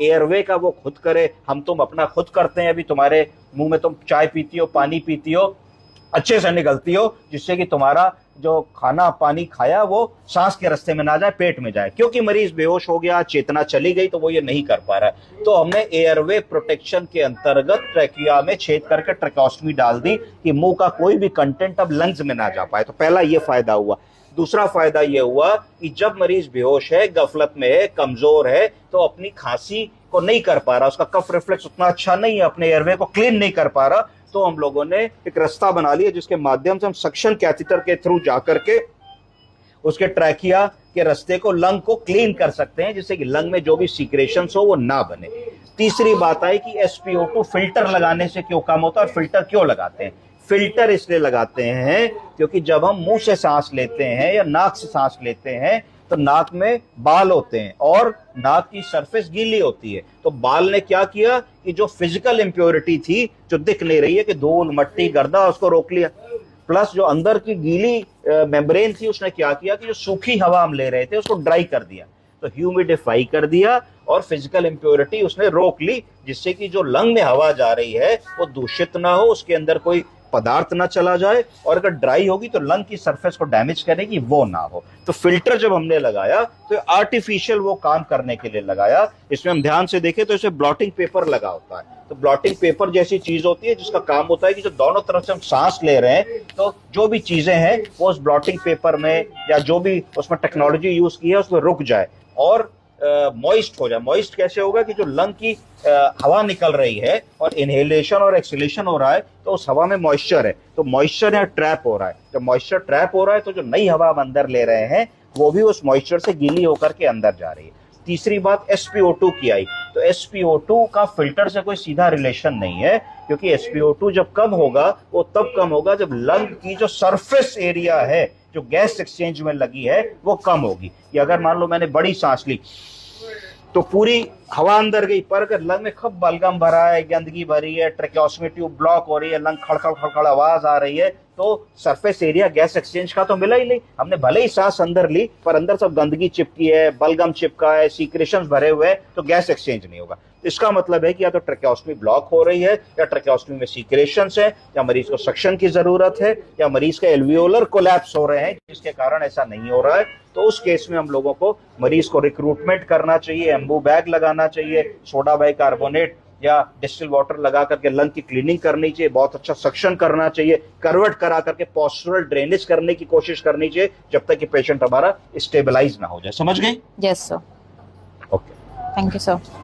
Airway का वो खुद करे, हम तुम अपना खुद करते हैं। अभी तुम्हारे मुंह में तुम चाय पीती हो, पानी पीती हो, अच्छे से निकलती हो, जिससे कि तुम्हारा जो खाना पानी खाया वो सांस के रास्ते में ना जाए, पेट में जाए। क्योंकि मरीज बेहोश हो गया, चेतना चली गई, तो वो ये नहीं कर पा रहा है। तो हमने एयरवे प्रोटेक्शन के अंतर्गत ट्रैकिया में छेद करके ट्रैकोस्टमी डाल दी कि मुंह का कोई भी कंटेंट अब लंग्स में ना जा पाए। तो पहला ये फायदा हुआ। दूसरा फायदा ये हुआ कि जब मरीज बेहोश है, गफलत में है, कमजोर है, तो अपनी खांसी को नहीं कर पा रहा, उसका कफ रिफ्लेक्स उतना अच्छा नहीं है, अपने एयरवे को क्लीन नहीं कर पा रहा, तो हम लोगों ने एक रास्ता बना लिया जिसके माध्यम से हम सक्शन कैथेटर के थ्रू जाकर के उसके ट्रैकिया के रास्ते को, लंग को क्लीन कर सकते हैं, जिससे कि लंग में जो भी सीक्रेशंस हो वो ना बने। तीसरी बात आई कि SpO2 फिल्टर लगाने से क्यों कम होता है, और फिल्टर क्यों लगाते हैं? फिल्टर इसलिए लगाते हैं क्योंकि जब हम मुंह से सांस लेते हैं या नाक से सांस लेते हैं तो नाक में बाल होते हैं और नाक की सरफेस गीली होती है। तो बाल ने क्या किया कि जो फिजिकल इंप्योरिटी थी, जो दिख नहीं रही है कि धूल मट्टी गर्दा, उसको रोक लिया। प्लस जो अंदर की गीली मेम्ब्रेन थी, उसने क्या किया कि जो सूखी हवा हम ले रहे थे उसको ड्राई कर दिया, तो ह्यूमिडिफाई कर दिया और फिजिकल इंप्योरिटी उसने रोक ली, जिससे कि जो लंग में हवा जा रही है वो दूषित ना हो, उसके अंदर कोई पदार्थ ना चला जाए, और अगर ड्राई होगी तो लंग की सरफेस को डैमेज करेगी, वो ना हो। तो फिल्टर जब हमने लगाया तो आर्टिफिशियल वो काम करने के लिए लगाया। इसमें हम ध्यान से देखें तो इसमें ब्लॉटिंग पेपर लगा होता है। तो ब्लॉटिंग पेपर जैसी चीज होती है जिसका काम होता है कि जो दोनों तरफ से हम सांस ले रहे हैं, तो जो भी चीजें हैं वो उस ब्लॉटिंग पेपर में या जो भी उसमें टेक्नोलॉजी यूज की है उसमें रुक जाए और मॉइस्ट हो जाए। मॉइस्ट कैसे होगा कि जो लंग की हवा निकल रही है और इनहेलेशन और एक्सहेलेशन हो रहा है, तो उस हवा में मॉइस्चर है, तो मॉइस्चर यहाँ ट्रैप हो रहा है। जब मॉइस्चर ट्रैप हो रहा है तो जो नई हवा हम अंदर ले रहे हैं वो भी उस मॉइस्चर से गीली होकर के अंदर जा रही है। तीसरी बात SpO2 की आई, तो SpO2 का फिल्टर से कोई सीधा रिलेशन नहीं है, क्योंकि SpO2 जब कम होगा वो तब कम होगा जब लंग की जो सरफेस एरिया है, जो गैस एक्सचेंज में लगी है, वो कम होगी। कि अगर मान लो मैंने बड़ी सांस ली तो पूरी हवा अंदर गई, पर अगर लंग में खूब बलगम भरा है, गंदगी भरी है, ट्रैकियोस्मी ट्यूब ब्लॉक हो रही है, लंग खड़खड़ खड़खड़ आवाज आ रही है, तो सरफेस एरिया गैस एक्सचेंज का तो मिला ही नहीं। हमने भले ही सांस अंदर ली पर अंदर सब गंदगी चिपकी है, बलगम चिपका है, सीक्रेशंस भरे हुए हैं, तो गैस एक्सचेंज नहीं होगा। इसका मतलब है कि या तो ट्रैकियोस्मी ब्लॉक हो रही है, या ट्रैकियोस्मी में सीक्रेशंस है, या मरीज को सक्शन की जरूरत है, या मरीज के एल्वियोलर कोलैप्स हो रहे हैं जिसके कारण ऐसा नहीं हो रहा है। तो उस केस में हम लोगों को मरीज को रिक्रूटमेंट करना चाहिए, एम्बू बैग लगाना चाहिए, सोडा बाइकार्बोनेट या डिस्टिल वाटर लगा करके लंग की क्लीनिंग करनी चाहिए, बहुत अच्छा सक्शन करना चाहिए, करवट करा करके पोस्चरल ड्रेनेज करने की कोशिश करनी चाहिए जब तक कि पेशेंट हमारा स्टेबलाइज ना हो जाए। समझ गए? Yes sir. Okay, thank you sir.